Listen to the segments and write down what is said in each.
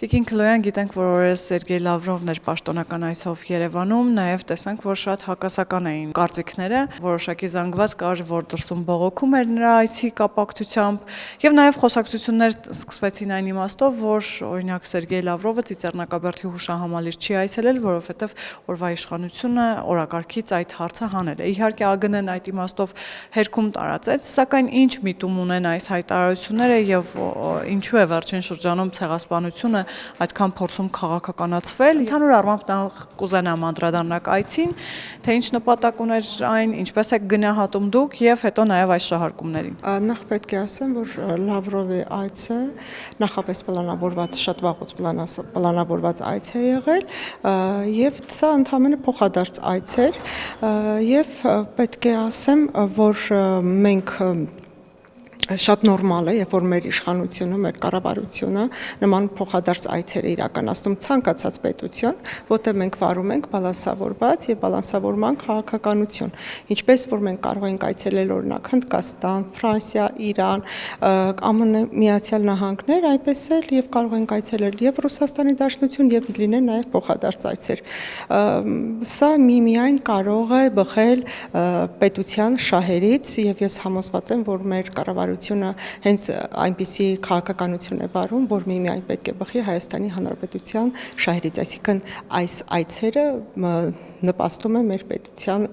Տիկին Քլոյան, գիտենք, որ օրերս Սերգեյ Լավրովն էր պաշտոնական այցով Երևանում, նաև տեսանք, որ շատ հակասական էին կարծիքները, որոշակի զանգված կար, որ դրսում բողոքում էր նրա այցի կապակցությամբ, եւ նաև խոսակցություններ սկսվեցին այն իմաստով, որ օրինակ Սերգեյ Լավրովը Ծիծեռնակաբերդի հուշահամալիր չի այցելել, որովհետեւ օրվա իշխանությունը օրակարգից այդ հարցը հանել է։ Իհարկե ԱԳՆ-ն այդ իմաստով հերքում տարածեց, սակայն ինչ միտում ունեն այս հայտարարությունները եւ ինչու է վերջին շրջանում ցեղասպանությունը այդքան փորձում քաղաքականացվել։ Ընդհանուր առմամբ նա կուզենամ անդրադառնալ այցին, թե ինչ նպատակ ուներ այն, ինչպես է գնահատում դուք եւ հետո նաեւ այս շահարկումներին։ Նախ պետք է ասեմ, որ Լավրովի այցը նախապես պլանավորված, շատ վաղուց պլանավորված այց է եղել եւ սա ընդհանրապես փոխադարձ այց էր եւ պետք է ասեմ, որ մենք շատ նորմալ է, երբ որ մեր իշխանությունը, մեր կառավարությունը նման փոխադարձ այցեր է իրականացնում ցանկացած պետություն, որտեղ մենք վարում ենք բալանսավորված եւ բալանսավորման քաղաքականություն։ Ինչպես որ մենք կարող ենք այցելել օրինակ Հնդկաստան, Ֆրանսիա, Իրան, ԱՄՆ Միացյալ Նահանգներ, այնպես էլ եւ կարող ենք այցելել եւ Ռուսաստանի Դաշնություն եւ լինեն նաեւ փոխադարձ այցեր։ Սա միայն կարող է բխել պետության շահերից եւ ես համոզված եմ, որ մեր կառավարությունը հենց այնպիսի քաղաքականություն է վարում, որ միայն պետք է բխի Հայաստանի Հանրապետության շահերից, այսինքն այս այցերը նպաստում է մեր պետության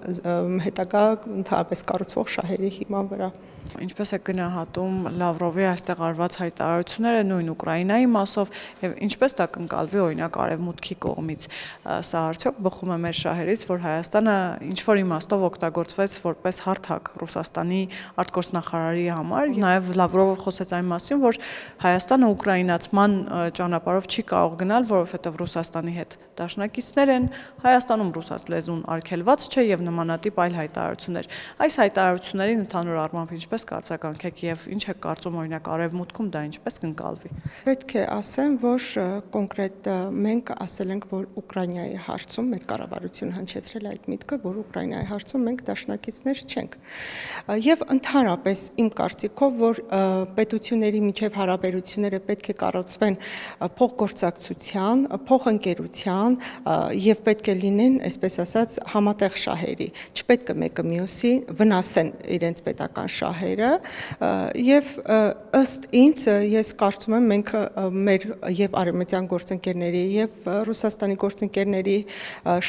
հետագա ընդհանրապես կառուցվող շահերի հիման վրա։ Ինչպես է գնահատում Լավրովի այստեղ արված հայտարարությունները նույն Ուկրաինայի մասով եւ ինչպես դա կընկալվի օրինակ արևմուտքի կողմից։ Սա արդյոք բխում է մեր շահերից, որ Հայաստանը ինչ որ իմաստով օգտագործվեց որպես հարթակ Ռուսաստանի արտգործնախարարի համար։ Նաեւ Լավրովը խոսեց այն մասին, որ Հայաստանը ուկրաինացման ճանապարհով չի կարող գնալ, որովհետեւ Ռուսաստանի հետ դաշնակիցներ են, Հայաստանում ռուսաց լեզուն արգելված չէ եւ նմանատիպ այլ հայտարարություններ։ Այս հայտարարություններին ընդհանուր առմամբ ինչպես կարծականք եւ ինչ է կարծում օրինակ արևմուտքում դա ինչպես կընկալվի։ Պետք է ասեմ, որ կոնկրետ մենք ասել ենք, որ Ուկրաինայի հարցում մեր կառավարությունը հնչեցրել է այդ միտքը, որ Ուկրաինայի հարցում մենք դաշնակիցներ չենք։ Եվ ընդհանրապես իմ կարծիքով, որ պետությունների միջև հարաբերությունները պետք է կառուցվեն փոխգործակցության, փոխընկերության եւ պետք է լինեն, այսպես ասած, համատեղ շահերի։ Չպետք է մեկը մյուսի վնասեն իրենց պետական շահերը եւ ըստ ինձ ես կարծում եմ մենք մեր եւ արևմտյան գործընկերների եւ Ռուսաստանի գործընկերների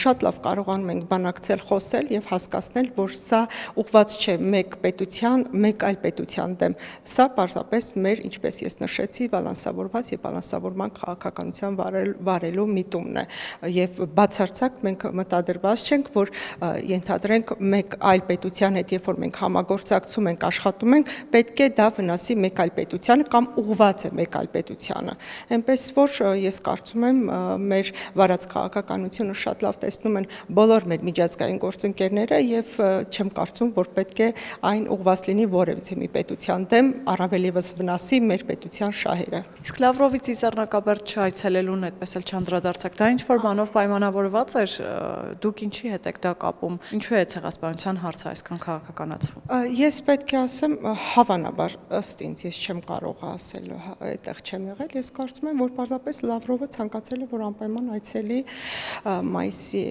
շատ լավ կարողանում ենք բանակցել, խոսել եւ հասկացնել, որ սա ուղղված չէ մեկ պետության, մեկ այլ պետության դեմ։ Սա պարզապես մեր, ինչպես ես նշեցի, բալանսավորված եւ բալանսավորման քաղաքականության վարելու միտումն է եւ բացարձակ մենք մտադրված չենք, որ ենթադրենք մեկ այլ պետության հետ, երբ որ մենք համագործակցում ենք, աշխատում ենք, պետք է դա վնասի մեկ այլ պետությանը կամ ուղղված է մեկ այլ պետությանը։ Այնպես որ ես կարծում եմ մեր վարած քաղաքականությունը շատ լավ տեսնում են բոլոր մեր միջազգային գործընկերները եւ չեմ կարծում, որ պետք է այն ուղղված լինի որևիցե մի պետության դեմ, առավել եւս վնասի մեր պետության շահերը։ Իսկ Լավրովի Ծիծեռնակաբերդ չայցելելուն այդպես էլ չանդրադարձակ, դա ինչ որ բանով պայմանավորված էր, դուք ինչի հետ եք դա կապում, ինչու է ցեղասպանության հարցը այսքան քաղաքականացվում։ Ես պետք է ասեմ, հավանաբար ըստ ինձ, ես չեմ կարող ասել, այդտեղ չեմ եղել, ես կարծում եմ, որ պարզապես Լավրովը ցանկացել է, որ անպայման այցելի մայիսի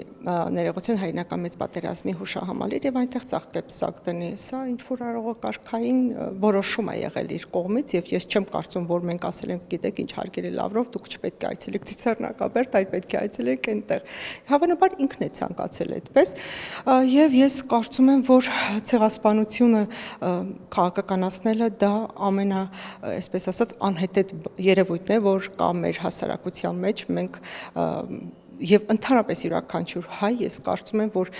ներողություն հայրենական մեծ պատերազմի հուշահամալիր եւ այնտեղ ծաղկեպսակ դնի։ Սա ինչ որ արարողակարգային որոշում է եղել իր կողմից եւ ես չեմ կարծում, որ մենք ասել ենք, գիտեք ինչ հարգելի Լավրով, դուք չպետք է այցելեք Ծիծեռնակաբերդ, այլ պետք է այցելեք այնտեղ։ Հավանաբար ինքն է ցանկացել այդպես եւ ես կարծում եմ, որ ցեղասպանությունը քաղաքականացնելը դա այսպես ասած անհետեթ երևույթն է, որ կա մեր հասարակության մեջ մենք եւ ընդհանրապես յուրաքանչյուր հայ ես կարծում եմ, որ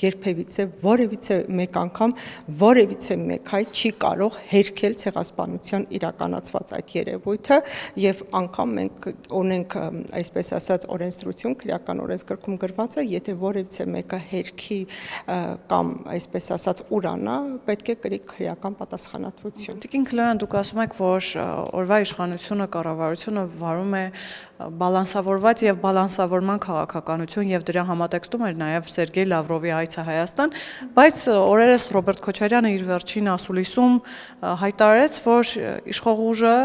երբևիցե որևիցե մեկ անգամ որևիցե մեկ հայ չի կարող հերքել ցեղասպանության իրականացված այդ երևույթը եւ անգամ մենք ունենք այսպես ասած օրենսդրություն, քրեական օրենսգրքում գրված է, եթե որևիցե մեկը հերքի կամ այսպես ասած ուրանա, պետք է կրի քրեական պատասխանատվություն։ Տիկին Քլոյան, դուք ասում եք, որ օրվա իշխանությունը, կառավարությունը վարում է բալանսավորված եւ բալանսավորման քաղաքականություն եւ դրա համատեքստում էր նաեւ Սերգեյ Լավրովի այցը Հայաստան, բայց օրերս Ռոբերտ Քոչարյանը իր վերջին ասուլիսում հայտարարեց, որ իշխող ուժը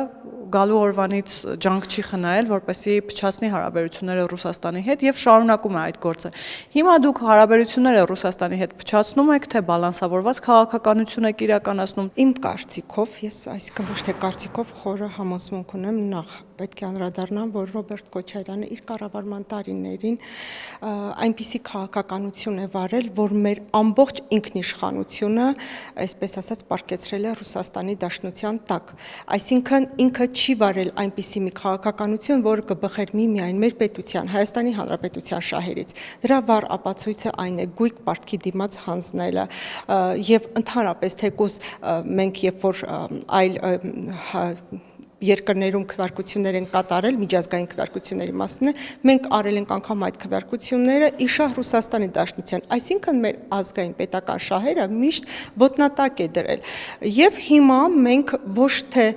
գալու օրվանից ջանք չի խնայել, որպեսզի փչացնի հարաբերությունները Ռուսաստանի հետ եւ շարունակում է այդ գործը։ Հիմա դուք հարաբերությունները Ռուսաստանի հետ փչացնում եք, թե բալանսավորված քաղաքականություն եք իրականացնում։ Իմ կարծիքով, ես այսինքն ոչ թե կարծիքով խորը համոզմունք ունեմ, նախ պետք է անդրադառնամ, որ Ռոբերտ Քոչարյանը իր կառավարման տարիներին այնպիսի քաղաքականություն է վարել, որ մեր ամբողջ ինքնիշխանությունը, այսպես ասած, պարկեցրել է Ռուսաստանի Դաշնության տակ։ Այսինքն ինքը չի վարել այնպիսի մի քաղաքականություն, որը կբխեր միմիայն մեր պետության, Հայաստանի Հանրապետության շահերից։ Դրա վառ ապացույցը այն է գույք պարտքի դիմաց հանձնելը եւ ընդհանրապես թեկուզ մենք երբ որ այլ երկրներում քվեարկություններ են կատարել, միջազգային քվեարկությունների մասին է, մենք արել ենք անգամ այդ քվեարկությունները իշահ Ռուսաստանի Դաշնության, այսինքն մեր ազգային պետական շահերը միշտ ոտնատակ է դրել։ Եվ հիմա մենք ոչ թե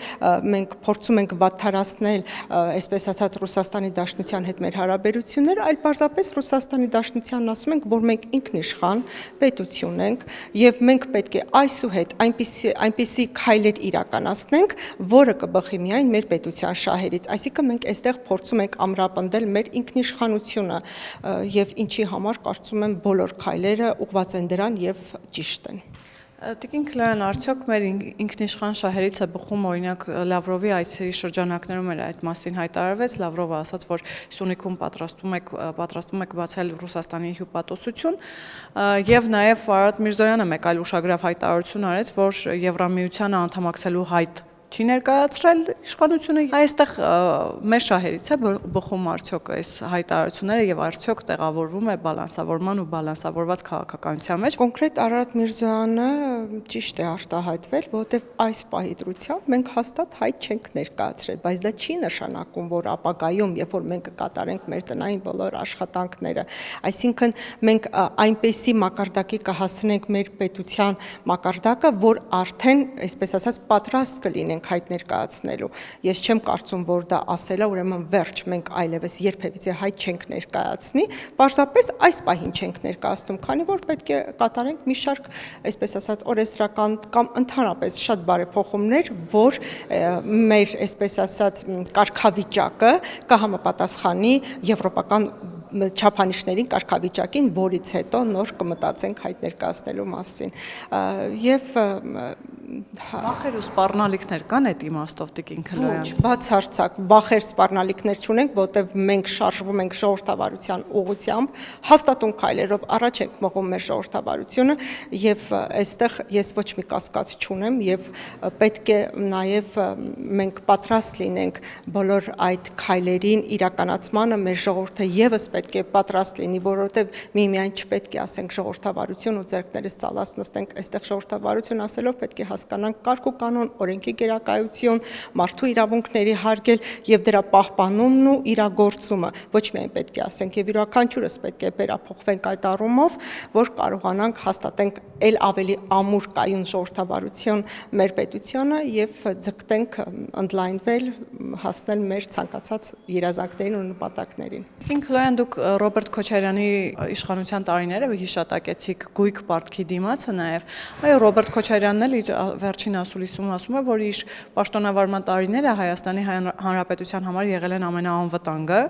մենք փորձում ենք վատթարացնել, այսպես ասած, Ռուսաստանի Դաշնության հետ մեր հարաբերությունները, այլ պարզապես Ռուսաստանի Դաշնությանն ասում ենք, որ մենք ինքնիշխան պետություն ենք եւ մենք պետք է այսուհետ այնպիսի քայլեր իրականացնենք, որը կբխի միայն մեր պետության շահերից, այսինքն մենք այստեղ փորձում ենք ամրապնդել մեր ինքնիշխանությունը եւ ինչի համար կարծում եմ բոլոր քայլերը ուղղված են դրան եւ ճիշտ են։ Տիկին Քլոյան, արդյոք մեր ինքնիշխան շահերից է բխում, օրինակ Լավրովի այցի շրջանակներում էր այդ մասին հայտարարվեց, Լավրովը ասաց, որ Սյունիքում պատրաստվում եք բացել Ռուսաստանի հյուպատոսություն, եւ նաեւ Արարատ Միրզոյանը մեկ այլ ուշագրավ հայտարարություն արեց, որ Եվրամիությանը անդամակցելու հայտ չի ներկայացրել իշխանությունը, այստեղ մեր շահերից է բխում արդյոք այս հայտարարությունները եւ արդյոք տեղավորվում է բալանսավորման ու բալանսավորված քաղաքականության մեջ։ Կոնկրետ Արարատ Միրզոյանը ճիշտ է արտահայտվել, որովհետեւ այս պահի դրությամբ մենք հաստատ հայտ չենք ներկայացրել, բայց դա չի նշանակում, որ ապագայում, երբ որ մենք կկատարենք մեր տնային բոլոր աշխատանքները, այսինքն մենք այնպեսի մակարդակի կհասնենք մեր պետության մակարդակը, որ արդեն, այսպես ասած, պատրաստ կլինենք հայտ ներկայացնելու։ Ես չեմ կարծում, որ դա ասելը, ուրեմն վերջ, մենք այլևս երբևիցե հայտ չենք ներկայացնի, պարզապես այս պահին չենք ներկայացնում, քանի որ պետք է կատարենք մի շարք, այսպես ասած, օրենսդրական կամ ընդհանրապես շատ բարեփոխումներ, որ մեր, այսպես ասած, կարգավիճակը կհամապատասխանի եվրոպական չափանիշներին կարգավիճակին, որից հետո նոր կմտածենք հայտ ներկայացնելու մասին։ Եվ վախեր ու սպառնալիքներ կան այդ իմաստով, Տիկին Քլոյան։ Ոչ, բացարձակ վախեր սպառնալիքներ չունենք, որտեղ մենք շարժվում ենք ժողովրդավարության ուղղությամբ, հաստատուն քայլերով առաջ ենք մղում մեր ժողովրդավարությունը եւ այստեղ ես ոչ մի կասկած չունեմ եւ պետք է նաեւ մենք պատրաստ լինենք բոլոր այդ քայլերին իրականացմանը, մեր ժողովուրդը եւս պետք է պատրաստ լինի, որովհետեւ միմիայն չպետք է ասենք ժողովրդավարություն ու ձեռքներս ծալած նստենք, այստեղ ժողովրդավարություն ասելով պետք է հասկանանք կարգ ու կանոն, օրենքի գերակայություն, մարդու իրավունքների հարգել եւ դրա պահպանումն ու իրագործումը։ Ոչ միայն պետք է ասենք, եւ յուրաքանչյուրս պետք է վերափոխվենք այդ առումով, որ կարողանանք հաստատենք ել ավելի ամուր կայուն ժողովրդավարություն մեր պետությանը եւ ձգտենք ընդլայնվել, հասնել մեր ցանկացած երազանքներին ու նպատակներին։ Տիկին Քլոյան, դուք Ռոբերտ Քոչարյանի իշխանության տարիները հիշատակեցիք գույք պարտքի դիմացը նաեւ։ Այո, Ռոբերտ Քոչարյանն էլ իր վերջին ասուլիսում ասում է, որ իր պաշտոնավարման տարիները Հայաստանի Հանրապետության համար եղել են ամենաանվտանգը,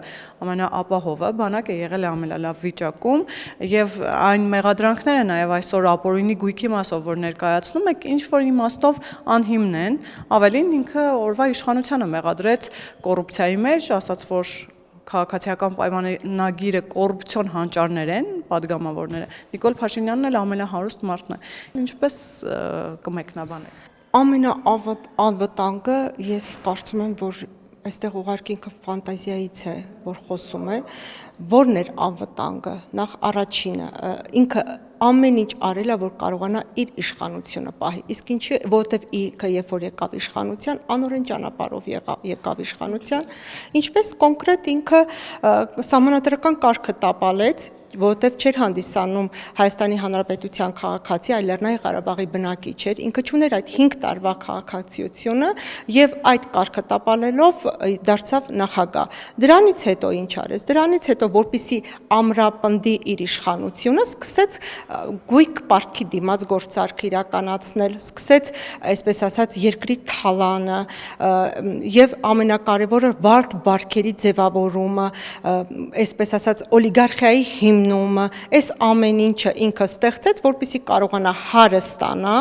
ամենաապահովը, բանակը եղել է ամենալավ վիճակում եւ այն մեղադրանքները նաեւ այսօր ապօրինի գույքի մասով որ ներկայացնում եք, ինչ որ իմաստով անհիմն են, ավելին ինքը օրվա իշխանությանը մեղադրեց կոռուպցիայի մեջ, ասաց, որ քաղաքացիական պայմանագիրը կոռուպցիոն հանճարներ են, падգամավորները։ Նիկոլ Փաշինյանն էլ ամենահարուստ մարդն է։ Ինչպես կմեկնաբանեք։ Ամենաանվտանգը ես կարծում եմ, որ այստեղ ուղղակի ինքը ֆանտազիայից է, որ խոսում է, որն էր անվտանգը, նախ առաջինը, ինքը ամեն ինչ արել է, որ կարողանա իր իշխանությունը պահի, իսկ ինչի, որովհետև ինքը երբ որ եկավ իշխանության, անօրեն ճանապարհով եկավ իշխանության, ինչպես կոնկրետ ինքը սահմանադրական կարգը տապալեց, որովհետև չէր հանդիսանում Հայաստանի Հանրապետության քաղաքացի, այլ Լեռնային Ղարաբաղի բնակիչ էր, ինքը չուներ այդ 5 տարվա քաղաքացիությունը եւ այդ կարգը տապալելով դարձավ նախագահ։ Դրանից հետո ինչ արեց։ Դրանից հետո որպիսի ամրապնդի իր իշխանությունը, սկսեց գույք պարտքի դիմաց գործարք իրականացնել, սկսեց, այսպես ասած, երկրի թալանը եւ ամենակարևորը վարդ բարքերի ձևավորումը, այսպես ասած, օլիգարխիայի հիմնումը, այս ամեն ինչը ինքը ստեղծեց, որպիսի կարողանա հարստանա,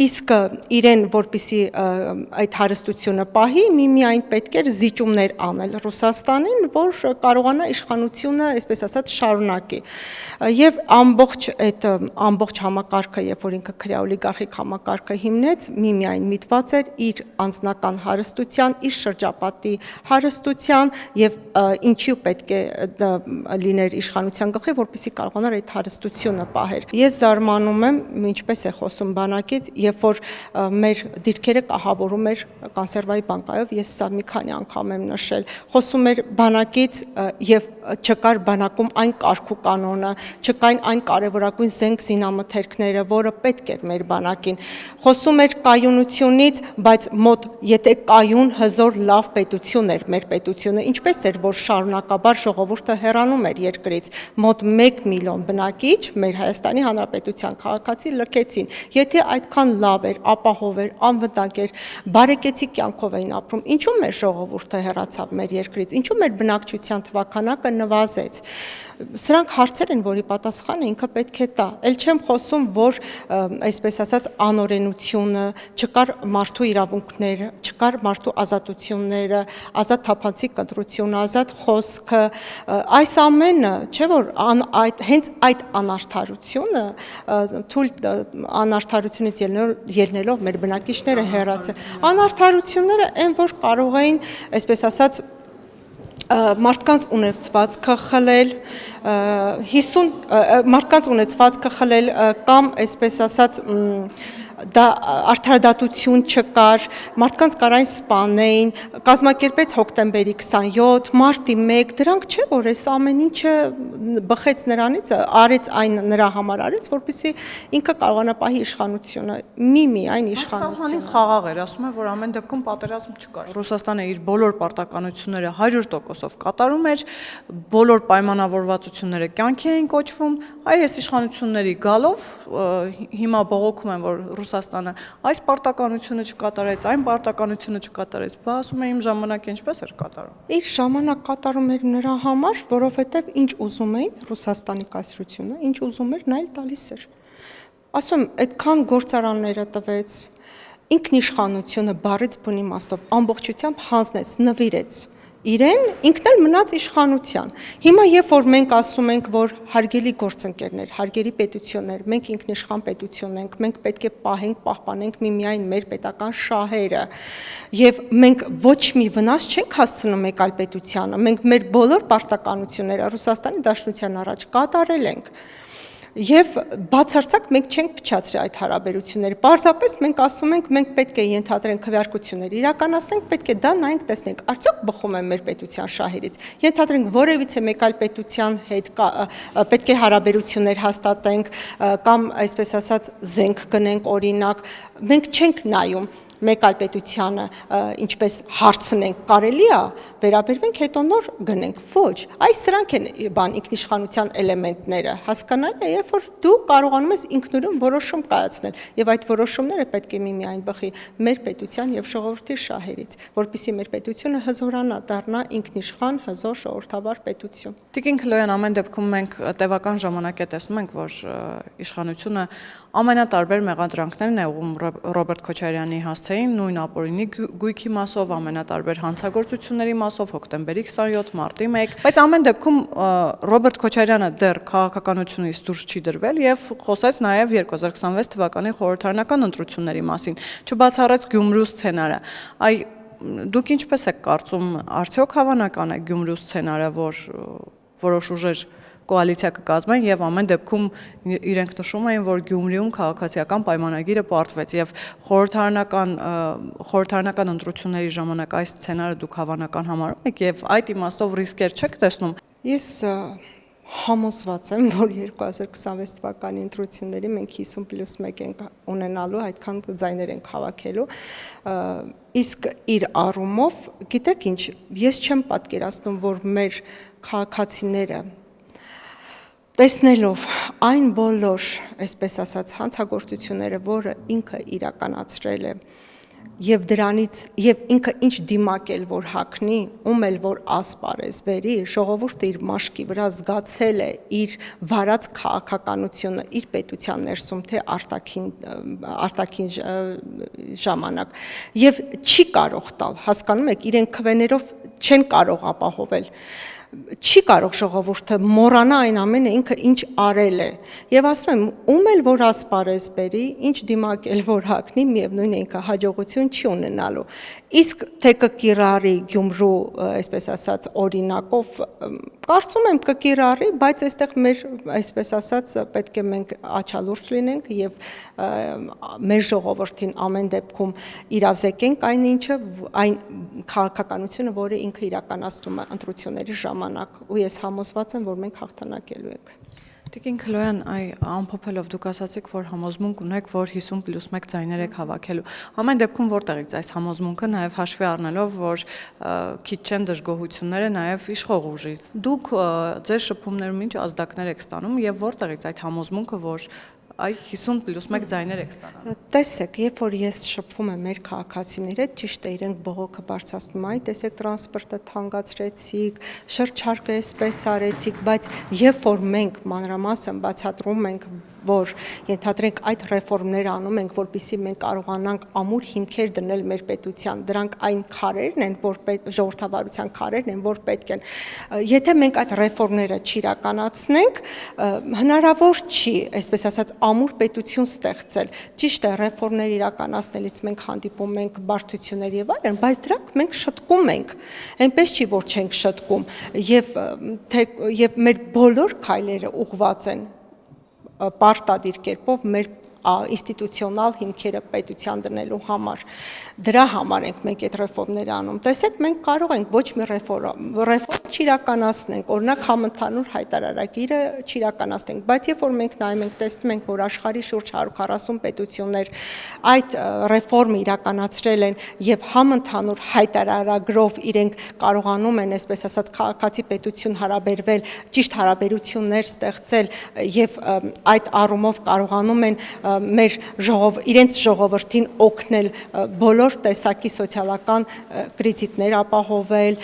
իսկ իրեն որպիսի այդ հարստությունը պահի, միմիայն պետք էր զիջումներ անել Ռուսաստանին, որ կարողանա իշխանությունը, այսպես ասած, շարունակի։ Եվ ամբողջ համակարգը, երբ որ ինքը քրյա օլիգարխիկ համակարգը հիմնեց, միմիայն միտված էր իր անձնական հարստության, իր շրջապատի հարստության եւ ինչու պետք է լիներ իշխանության գլխի, որպեսզի կարողանար այդ հարստությունը պահեր։ Ես զարմանում եմ, ինչպես է խոսում բանակից, երբ որ մեր դիրքերը կահավորում էր կոնսերվայի բանկայով, ես սա մի քանի անգամ եմ նշել, խոսում էր բանակից եւ չկար բանակում այն կարգ ու կանոնը, չկային այն կարևորագույն զենք զինամթերքները, որը պետք էր մեր բանակին։ Խոսում էր կայունությունից, բայց մոտ եթե կայուն հզոր լավ պետություն էր մեր պետությունը, ինչպես էր, որ շարունակաբար ժողովուրդը հեռանում էր երկրից, մոտ 1 միլիոն բնակիչ մեր Հայաստանի Հանրապետության քաղաքացի լքեցին։ Եթե այդքան լավ էր, ապահով էր, անվտանգ էր, բարեկեցիկ կյանքով էին ապրում, ինչու մեր ժողովուրդը հեռացավ մեր երկրից, ինչու մեր բնակչության թվաքանակը նվազեց։ Սրանք հարցեր են, որի պատասխանը ինքը պետք է տա։ Էլ չեմ խոսում, որ այսպես ասած անօրենությունը, չկար մարդու իրավունքները, չկար մարդու ազատությունները, ազատ թափանցիկ կտրությունը, ազատ խոսքը, այս ամենը, չէ՞ որ հենց այդ անարդարությունը, անարդարությունից ելնելով մեր բնակիչները հեռացել։ Անարդարությունները այն, որ կարող էին, այսպես ասած, մարդկանց ունեցվածքը խլել, մարդկանց ունեցվածքը խլել կամ այսպես ասած դա արդարադատություն չկար, մարդկանց կարային սպանեին, կազմակերպեց հոկտեմբերի 27, մարտի 1, դրանք չէ, որ այս ամեն ինչը բխեց նրանից, արեց այն նրա համար արեց, որպեսզի ինքը կարողանա պահի իշխանությունը, միայն իշխանությունը։ Սահմանի խաղաղ էր, ասում են, որ ամեն դեպքում պատերազմ չկար։ Ռուսաստանը իր բոլոր պարտականությունները 100%-ով կատարում էր, բոլոր պայմանավորվածությունները կյանքի էին կոչվում, այս իշխանությունների գալով հիմա բողոքում են, որ Ռուսաստանը այս պարտականությունը չկատարեց, այն պարտականությունը չկատարեց, բա ասում եմ իմ ժամանակը ինչպես էր կատարում։ Իր ժամանակ կատարում էր նրա համար, որովհետև ինչ ուզում էին Ռուսաստանի կայսրությունը, ինչ ուզում էր, նա էլ տալիս էր։ Ասում եմ, այդքան գործարանները տվեց, ինքնիշխանությունը բառից բուն իմաստով ամբողջությամբ հանձնեց, նվիրեց իրեն, ինքն էլ մնաց իշխանության։ Հիմա երբ որ մենք ասում ենք, որ հարգելի գործընկերներ, հարգելի պետություններ, մենք ինքնիշխան պետություն ենք, մենք պետք է պահենք, պահպանենք միմիայն մեր պետական շահերը, եւ մենք ոչ մի վնաս չենք հասցնում մեկ այլ պետությանը, մենք մեր բոլոր պարտականությունները Ռուսաստանի Դաշնության առաջ կատարել ենք։ Եվ բացարձակ մենք չենք փչացրել այդ հարաբերությունները։ Պարզապես մենք ասում ենք, մենք պետք է ենթադրենք քվեարկություններ իրականացնենք, պետք է դա նայենք, տեսնենք, արդյոք բխում է մեր պետության շահերից։ Ենթադրենք որևիցե մեկ այլ պետության հետ պետք է հարաբերություններ հաստատենք կամ այսպես ասած զենք գնենք օրինակ, մենք չենք նայում մեկ այլ պետությանը ինչպես հարցնենք կարելի է վերաբերվենք հետո նոր գնենք ոչ այս սրանք են ինքնիշխանության էլեմենտները հասկանալի է երբ որ դու կարողանում ես ինքնուրույն որոշում կայացնել եւ այդ որոշումները պետք է միմիայն բխի մեր պետության եւ ժողովրդի շահերից որպեսզի մեր պետությունը հզորանա դառնա ինքնիշխան հզոր ժողովրդավար պետություն Տիկին Քլոյան ամեն դեպքում մենք տևական ժամանակ է տեսնում ենք որ իշխանությունը ամենատարբեր մեղադրանքներն է ուղղում Ռոբերտ Քոչարյանի հասցեին նույն ապօրինի գույքի մասով, ամենատարբեր հանցագործությունների մասով, հոկտեմբերի 27, մարտի 1, բայց ամեն դեպքում Ռոբերտ Քոչարյանը դեռ քաղաքականությունից դուրս չի դրվել եւ խոսեց նաեւ 2026 թվականի խորհրդարանական ընտրությունների մասին, չբացառեց Գյումրու սցենարը։ Այ դուք ինչպես եք կարծում, արդյոք հավանական է Գյումրու սցենարը, որ որոշ ուժեր կոալիցիա կկազմեն եւ ամեն դեպքում իրենք նշում էին, որ Գյումրիում քաղաքացիական պայմանագիրը պարտվեց եւ խորհրդարանական ընտրությունների ժամանակ այս սցենարը դուք հավանական համարում եք եւ այդ իմաստով ռիսկեր չեք տեսնում։ Ես Համոզված եմ, որ 2026 թվականի ընտրությունների մենք 50+1 ենք ունենալու, այդքան ձայներ ենք հավաքելու, իսկ իր առումով, գիտեք ինչ, ես չեմ պատկերացնում, որ մեր քաղաքացիները տեսնելով այն բոլոր, այսպես ասած, հանցագործությունները, որը ինքը իրականացրել է, եւ դրանից եւ ինքը ինչ դիմակել որ հակնի, ում էլ որ ասպարեզ բերի, ժողովուրդը իր մաշկի վրա զգացել է իր վարած քաղաքականությունը իր պետության ներսում, թե արտաքին ժամանակ եւ չի կարող տալ, հասկանում եք, իրեն քվեներով չեն կարող ապահովել, չի կարող ժողովուրդը մոռանա այն ամենը ինքը ինչ արել է եւ ասում եմ ում էլ որ ասպարեզ բերի ինչ դիմակել որ հակնի միևնույն է ինքը հաջողություն չի ունենալու իսկ թե կկիրառի Գյումրու այսպես ասած օրինակով կարծում եմ կկիրառի բայց այստեղ մեր այսպես ասած պետք է մենք աչալուրջ լինենք եւ մեր ժողովրդին ամեն դեպքում իրազեկենք այն ինչը այն քաղաքականությունը որը ինքը իրականացնում է ընտրությունների ժամանակ ու ես համոզված եմ որ մենք հաղթանակելու ենք Տիկին Քլոյան, ամփոփելով դուք ասացիք, որ համոզմունք ունեք, որ 50+1 ձայներ եք հավաքելու։ Ամեն դեպքում որտեղից այս համոզմունքը, նաև հաշվի առնելով, որ քիչ չեն դժգոհությունները նաև իշխող ուժից։ Դուք ձեր շփումներում ինչ ազդակներ եք ստանում եւ որտեղից այդ համոզմունքը, որ այ 50+1 ձայներ եք ստանում։ Տեսեք, երբ որ ես շփվում եմ մեր քաղաքացիների հետ, ճիշտ է, իրենք բողոքը բարձրացնում են, տեսեք, տրանսպորտը թանկացրեցիք, շրջարկը էսպես արեցիք, բայց երբ որ մենք մանրամասն բացատրում ենք, որ ենթադրենք այդ ռեֆորմները անում ենք, որպեսզի մենք կարողանանք ամուր հիմքեր դնել մեր պետության, դրանք այն քարերն են, որ ժողովրդավարության քարերն են, որ պետք են։ Եթե մենք այդ ռեֆորմները չիրականացնենք, հնարավոր չի, այսպես ասած, ամուր պետություն ստեղծել։ Ճիշտ է, ռեֆորմներ իրականացնելիս մենք հանդիպում ենք բարդություններ եւ այլն, բայց դրանք մենք շտկում ենք։ Այնպես չի, որ չենք շտկում, եւ մեր բոլոր քայլերը ուղղված են պարտադիր կերպով մեր ինստիտուցիոնալ հիմքերը պետության դնելու համար։ Դրա համար ենք մենք այդ ռեֆորմները անում։ Տեսեք, մենք կարող ենք ոչ մի ռեֆորմ չիրականացնենք, օրինակ համընդհանուր հայտարարագիրը չիրականացնենք, բայց երբ որ մենք նայում ենք, տեսնում ենք, որ աշխարհի շուրջ 140 պետություններ այդ ռեֆորմը իրականացրել են եւ համընդհանուր հայտարարագրով իրենք կարողանում են, այսպես ասած, քաղաքացի պետություն հարաբերվել, ճիշտ հարաբերություններ ստեղծել եւ այդ առումով կարողանում են մեր իրենց ժողովրդին օգնել բոլոր տեսակի սոցիալական կրեդիտներ ապահովել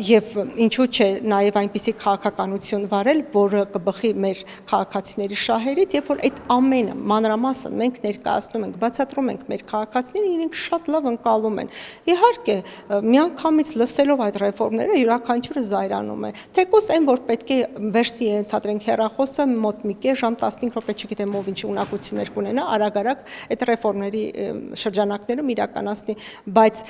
եւ ինչու՞ չէ նաեւ այնպիսի քաղաքականություն վարել, որը կբխի մեր քաղաքացիների շահերից, երբ որ այդ ամենը մանրամասն մենք ներկայացնում ենք, բացատրում ենք մեր քաղաքացիներին, իրենք շատ լավ ընկալում են։ Իհարկե, միանգամից լսելով այդ ռեֆորմները յուրաքանչյուրը զայրանում է։ Թեկուզ այն որ պետք է վերսի ընդհանրենք հեռախոսը մոտ մի կես ժամ 15 րոպե չգիտեմ ով ինչ ունակություններ կունենա, արագ-արագ այդ ռեֆորմների շրջանակներում իրականացնի, բայց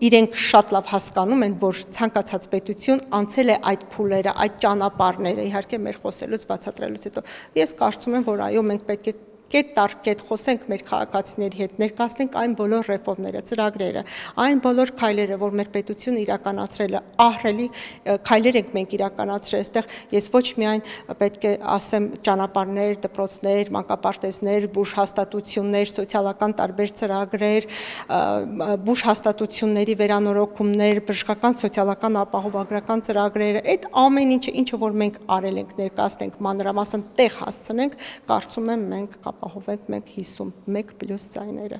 իրենք շատ լավ հասկանում են, որ ցանկացած պետություն անցել է այդ փուլերը, այդ ճանապարհները, իհարկե մեր խոսելուց բացատրելուց հետո։ Ես կարծում եմ, որ այո, մենք պետք է կետ տար կետ խոսենք մեր քաղաքացիների հետ, ներկայացնենք այն բոլոր ռեֆորմները, ծրագրերը, այն բոլոր քայլերը, որ մեր պետությունը իրականացրել է, ահռելի քայլեր ենք մենք իրականացրել, այստեղ ես ոչ միայն պետք է ասեմ ճանապարհներ, դպրոցներ, մանկապարտեզներ, բուժ հաստատություններ, սոցիալական տարբեր ծրագրեր, բուժ հաստատությունների վերանորոգումներ, բժշկական սոցիալական ապահովագրական ծրագրերը, այդ ամեն ինչը որ մենք արել ենք, ներկայացնենք մանրամասն տեղ հասցնենք, կարծում եմ մենք ապահովենք մենք 51+ ձայները։